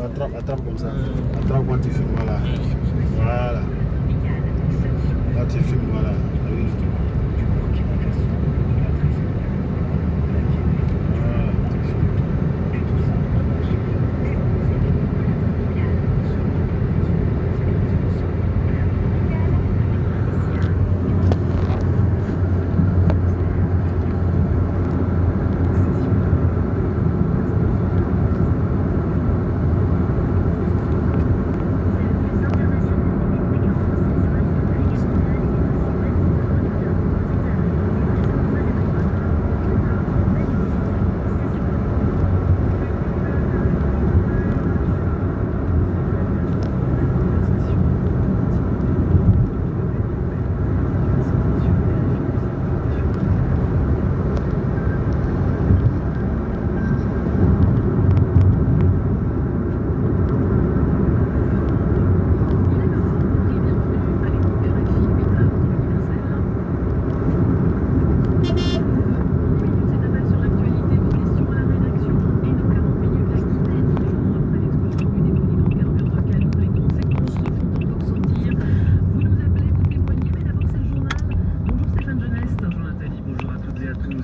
attrape comme ça. Attrape quand tu filmes, voilà. Voilà. Là tu filmes, voilà. Oui.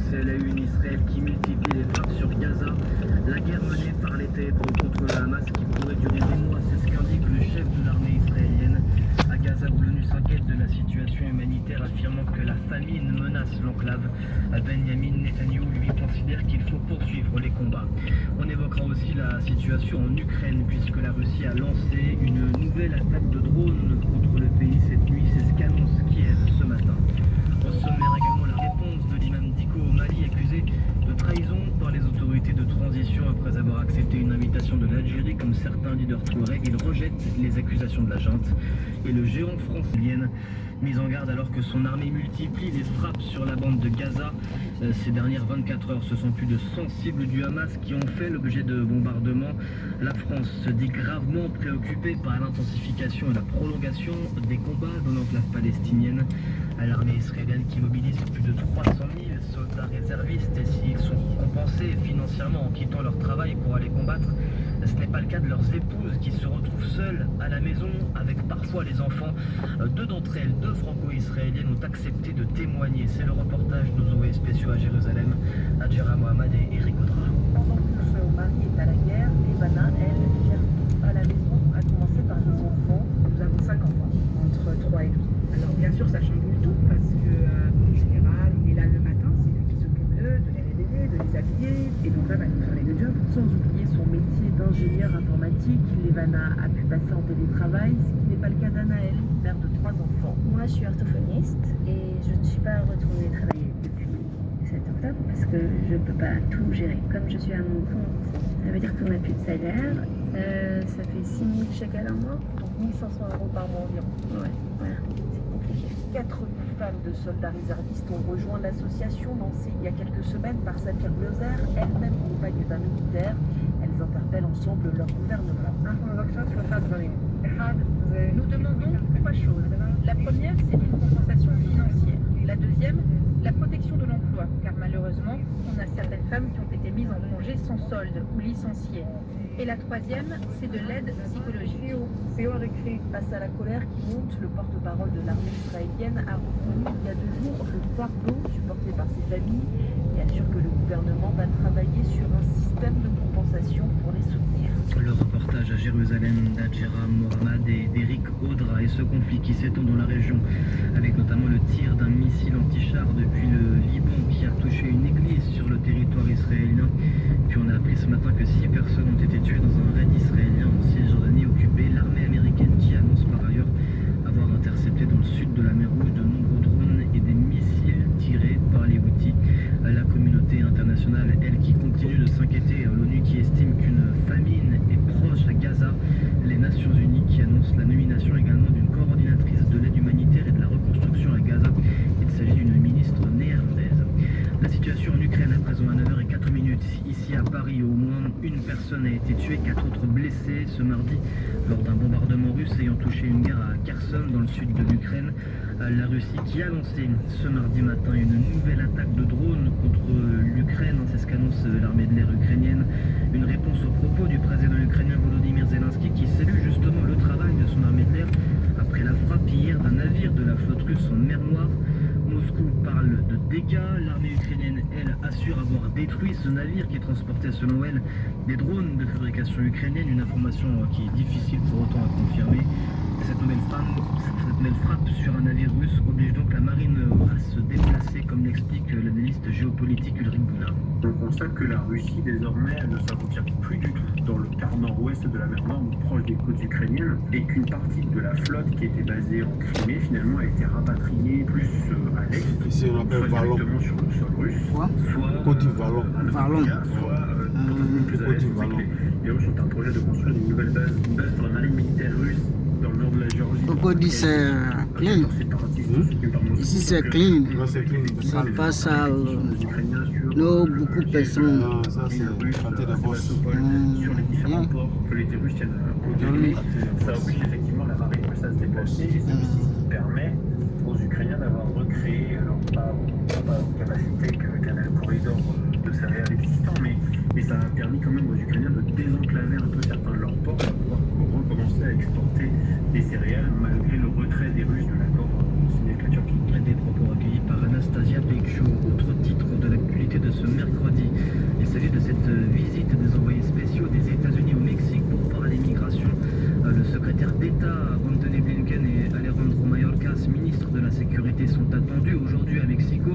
C'est la une, Israël qui multiplie les frappes sur Gaza. La guerre menée par les ténèbres contre le Hamas qui pourrait durer des mois, c'est ce qu'indique le chef de l'armée israélienne. À Gaza, où l'ONU s'inquiète de la situation humanitaire, affirmant que la famine menace l'enclave, Benjamin Netanyahu lui considère qu'il faut poursuivre les combats. On évoquera aussi la situation en Ukraine, puisque la Russie a lancé une nouvelle attaque de drones contre le pays cette nuit. C'est ce qu'annonce Kiev ce matin. Au sommaire également la réponse de l'imam Diko au Mali, accusé de trahison par les autorités de transition après avoir accepté une invitation de l'Algérie comme certains leaders touaregs. Il rejette les accusations de la junte. Et le géant français mis en garde alors que son armée multiplie les frappes sur la bande de Gaza. Ces dernières 24 heures, ce sont plus de 100 cibles du Hamas qui ont fait l'objet de bombardements. La France se dit gravement préoccupée par l'intensification et la prolongation des combats dans l'enclave palestinienne. L'armée israélienne qui mobilise plus de 300 000 soldats réservistes, et s'ils sont compensés financièrement en quittant leur travail pour aller combattre, ce n'est pas le cas de leurs épouses qui se retrouvent seules à la maison avec parfois les enfants. Deux d'entre elles, deux franco-israéliennes, ont accepté de témoigner. C'est le reportage de nos envoyés spéciaux à Jérusalem, Adjera Mohamed et Eric Audra. Pendant que son mari est à la guerre, Ivana, elle, gère tout à la maison, à commencer par les enfants. Nous avons 5 enfants, entre 3 et 12. Alors bien sûr, ça chamboule tout parce que en général, il est là le matin, c'est lui qui s'occupe d'eux, de les réveiller, de les habiller. Et donc là, va nous faire les deux jobs, sans oublier son métier d'ingénieur informatique. Ivana a pu passer en télétravail, ce qui n'est pas le cas d'Anaël, mère de 3 enfants. Moi, je suis orthophoniste et je ne suis pas retournée travailler depuis le 7 octobre parce que je ne peux pas tout gérer. Comme je suis à mon compte, ça veut dire qu'on n'a plus de salaire. Ça fait 6 000 shekels un mois, Donc 1 500 € par mois environ. ouais, voilà, c'est compliqué. 4 femmes de soldats réservistes ont rejoint l'association lancée il y a quelques semaines par Safir Glauser, elle-même compagne d'un militaire. Elles interpellent ensemble leur gouvernement. Nous demandons 3 choses. La première, c'est une compensation financière. La deuxième, la protection de l'emploi, car malheureusement, on a certaines femmes qui ont été mises en congé sans solde ou licenciées. Et la troisième, c'est de l'aide psychologique. Face à la colère qui monte, le porte-parole de l'armée israélienne a reconnu il y a 2 jours le fardeau supporté par ses familles et assure que le gouvernement va travailler sur un système de compensation pour les soutenir. Le reportage à Jérusalem d'Adjera Mohamed et d'Eric Audra, et ce conflit qui s'étend dans la région avec notamment le tir d'un missile anti-char depuis le Liban qui a touché une église sur le territoire israélien. Puis on a appris ce matin que 6 personnes ont été tuées dans un raid israélien en Cisjordanie occupée. L'armée américaine qui annonce par ailleurs avoir intercepté dans le sud de la mer Rouge de nombreux drones et des missiles tirés par les Houthis. La communauté internationale, elle, qui continue de s'inquiéter, l'ONU qui estime qu'une famine est proche à Gaza, les Nations Unies qui annoncent la nomination également d'une coordinatrice de l'aide humanitaire et de la reconstruction à Gaza. Il s'agit d'une ministre néerlandaise. La situation en Ukraine à présent à 9h04. Ici à Paris, au moins une personne a été tuée, 4 autres blessés ce mardi lors d'un bombardement russe ayant touché une gare à Kherson dans le sud de l'Ukraine. La Russie qui a lancé ce mardi matin une nouvelle attaque de drones contre l'Ukraine, c'est ce qu'annonce l'armée de l'air ukrainienne. Une réponse aux propos du président ukrainien Volodymyr Zelensky dégâts. L'armée ukrainienne, elle, assure avoir détruit ce navire qui transportait, selon elle, des drones de fabrication ukrainienne. Une information qui est difficile pour autant à confirmer. Cette nouvelle frappe sur un navire russe oblige donc la marine à se déplacer, comme l'explique l'analyste géopolitique Ulrich Boulin. On constate que la Russie désormais ne s'aventure plus du tout dans le quart nord-ouest de la mer Noire, proche des côtes ukrainiennes, et qu'une partie de la flotte qui était basée en Crimée finalement a été rapatriée plus à l'est, Ici on appelle soit Vallon. directement sur le sol russe, Quoi soit Côte d'Ivoire. à Vallon. Novaya, soit potentiellement plus à Côte l'est. On sait d'Ivoire. que les Russes ont un projet de construire une nouvelle base, une base pour la marine militaire russe dans le nord de la Géorgie. Pourquoi dit c'est clean? Ici c'est clean. Là c'est clean. C'est pas sale. Non, beaucoup de personnes. Non, ça c'est pâté de bosse. Sur les différents ports que les Russes tiennent à contrôler. Ça oblige effectivement la marine russe à se déplacer et c'est aussi ce qui permet aux Ukrainiens d'avoir recréé, alors pas aux capacités qu'un corridor de céréales existant, mais ça a permis quand même aux Ukrainiens de désenclaver un peu certains de leurs ports pour pouvoir recommencer à exporter des céréales malgré le retrait des Russes de l'accord signé avec la Turquie. Des propos recueillis par Anastasia Pekcho. Autre titre de l'actualité de ce mercredi. Il s'agit de cette visite des envoyés spéciaux des États-Unis au Mexique pour parler migration. Le secrétaire d'État Anthony Blinken et Alejandro Mayorkas, ministre de la Sécurité, sont attendus aujourd'hui à Mexico.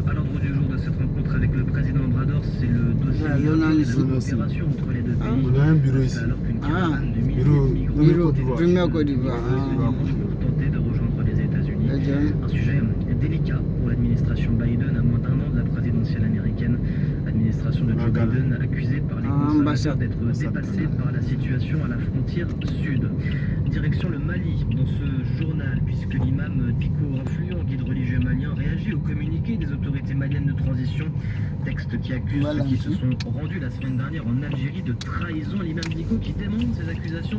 À l'ordre du jour de cette rencontre avec le président Obrador, c'est le dossier migratoire et la coopération entre les deux pays. On a un bureau ici. Alors qu'une caravane de milliers de migrants Bureau, est premier Côte d'Ivoire. pour tenter de rejoindre les États-Unis. Un sujet délicat pour l'administration Biden à moins d'un an de la présidentielle américaine. L'administration de Joe Biden accusée par les conservateurs d'être dépassée par la situation à la frontière sud. Direction le Mali dans ce journal, puisque l'imam Diko, influent guide religieux malien, réagit au communiqué des autorités maliennes de transition. Texte qui accuse ceux qui se sont rendus la semaine dernière en Algérie de trahison. L'imam Diko qui démonte ces accusations.